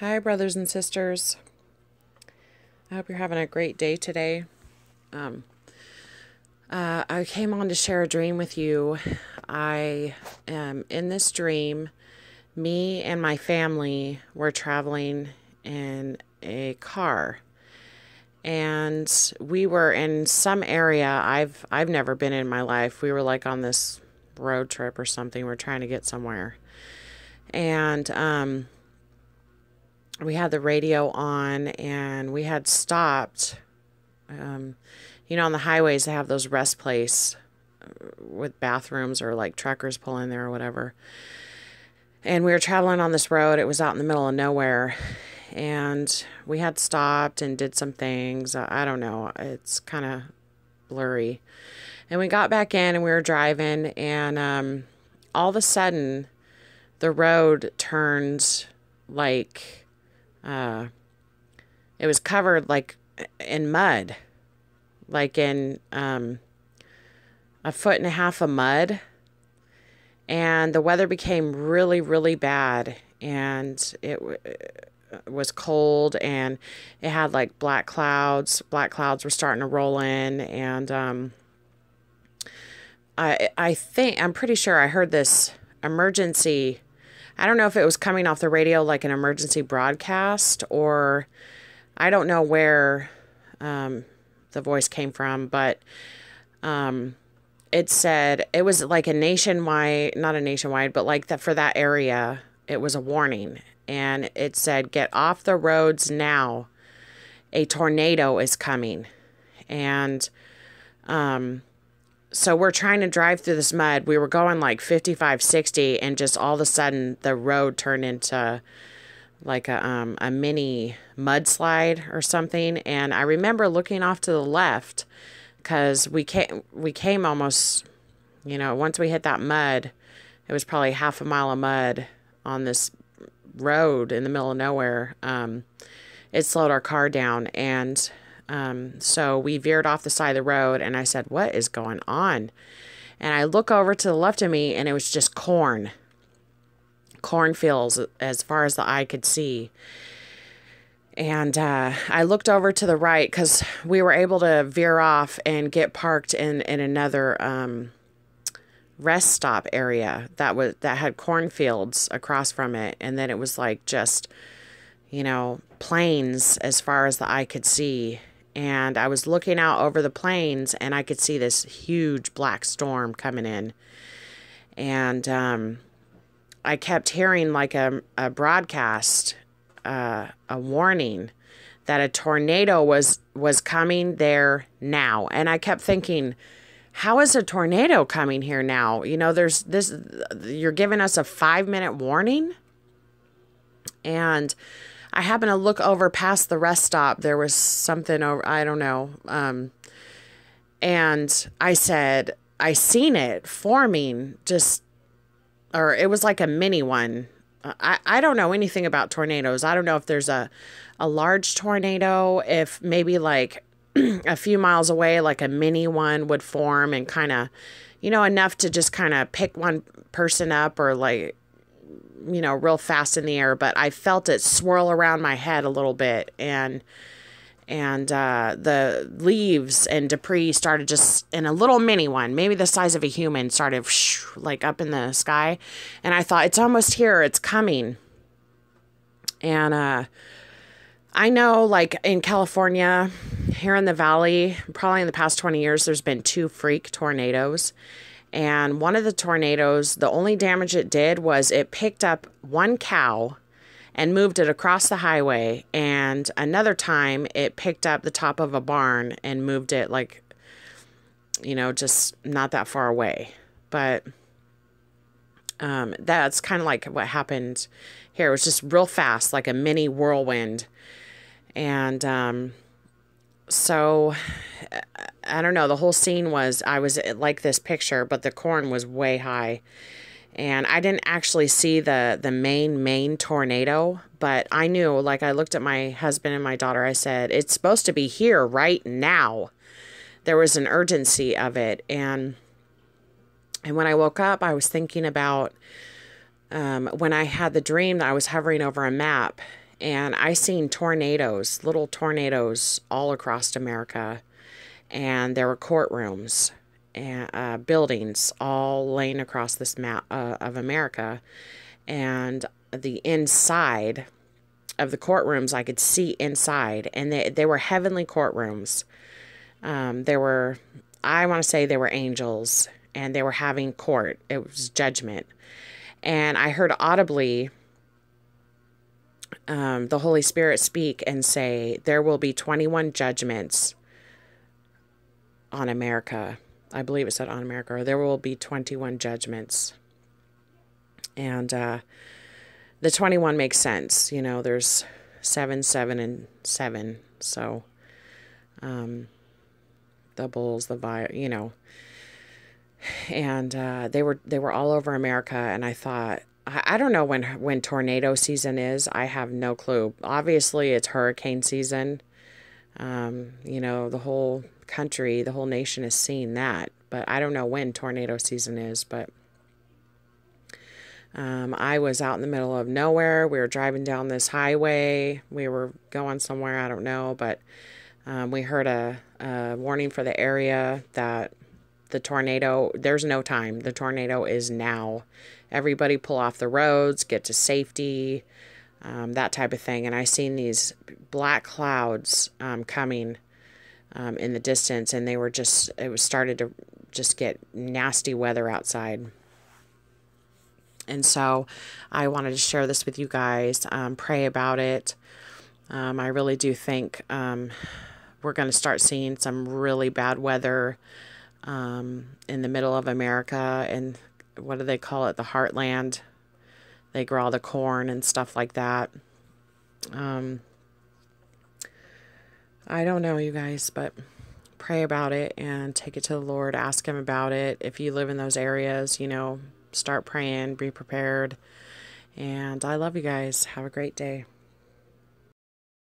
Hi, brothers and sisters. I hope you're having a great day today. Um, I came on to share a dream with you. I am in this dream. Me and my family were traveling in a car, and we were in some area I've never been in my life. We were like on this road trip or something. We're trying to get somewhere, and we had the radio on, and we had stopped. On the highways, they have those rest place with bathrooms or like truckers pull in there or whatever. And we were traveling on this road. It was out in the middle of nowhere. And we had stopped and did some things. I don't know. It's kind of blurry. And we got back in and we were driving. And all of a sudden, the road turned like it was covered like in mud. Like in a foot and a half of mud. And the weather became really, really bad. And it was cold, and it had like black clouds. Black clouds were starting to roll in. And I'm pretty sure I heard this emergency. I don't know if it was coming off the radio like an emergency broadcast, or I don't know where the voice came from, but it said it was like a nationwide, not a nationwide, but like that for that area, it was a warning. And it said, get off the roads now. A tornado is coming. And so we're trying to drive through this mud. We were going like 55, 60, and just all of a sudden the road turned into like a mini mudslide or something. And I remember looking off to the left, because we came almost, once we hit that mud, it was probably half a mile of mud on this road in the middle of nowhere. It slowed our car down. And so we veered off the side of the road, and I said, what is going on? And I look over to the left of me, and it was just cornfields as far as the eye could see. And I looked over to the right, because we were able to veer off and get parked in another rest stop area that had cornfields across from it. And then it was like just, plains as far as the eye could see. And I was looking out over the plains, and I could see this huge black storm coming in. And I kept hearing like a broadcast, a warning that a tornado was coming there now. And I kept thinking, how is a tornado coming here now? There's this, you're giving us a 5-minute warning. And I happened to look over past the rest stop. There was something over, I don't know. And I said, I seen it forming or it was like a mini one. I don't know anything about tornadoes. I don't know if there's a large tornado, if maybe like a few miles away, like a mini one would form and kind of, enough to just kind of pick one person up, or like, real fast in the air. But I felt it swirl around my head a little bit, and the leaves and debris started just in a little mini one, maybe the size of a human, started like up in the sky. And I thought, it's almost here. It's coming. And I know, like in California, here in the valley, probably in the past 20 years, there's been 2 freak tornadoes. And one of the tornadoes, the only damage it did was it picked up one cow and moved it across the highway. And another time it picked up the top of a barn and moved it like, just not that far away. But that's kind of like what happened here. It was just real fast, like a mini whirlwind. And so I don't know, the whole scene was, I was like this picture, but the corn was way high. And I didn't actually see the main tornado, but I knew, like I looked at my husband and my daughter, I said, it's supposed to be here right now. There was an urgency of it. And when I woke up, I was thinking about when I had the dream that I was hovering over a map, And I seen tornadoes, little tornadoes all across America. And there were courtrooms and buildings all laying across this map of America. And the inside of the courtrooms, I could see inside. And they were heavenly courtrooms. There were, I want to say they were angels. And they were having court. It was judgment. And I heard audibly the Holy Spirit speak and say, there will be 21 judgments on America. I believe it said on America, or there will be 21 judgments. And the 21 makes sense. You know, there's 7, 7, and 7. So the bulls, you know. And they were all over America, and I thought, I don't know when tornado season is. I have no clue. Obviously, it's hurricane season. You know, the whole country, the whole nation is seeing that. But I don't know when tornado season is. But I was out in the middle of nowhere. We were driving down this highway. We were going somewhere, I don't know. But we heard a warning for the area that the tornado, there's no time. The tornado is now. Everybody pull off the roads, get to safety, that type of thing. And I seen these black clouds coming in the distance, and they were just, it was started to just get nasty weather outside. And so I wanted to share this with you guys, pray about it. I really do think we're going to start seeing some really bad weather in the middle of America, and what do they call it? The heartland. They grow all the corn and stuff like that. I don't know, you guys, but pray about it and take it to the Lord. Ask Him about it. If you live in those areas, you know, start praying, be prepared. And I love you guys. Have a great day.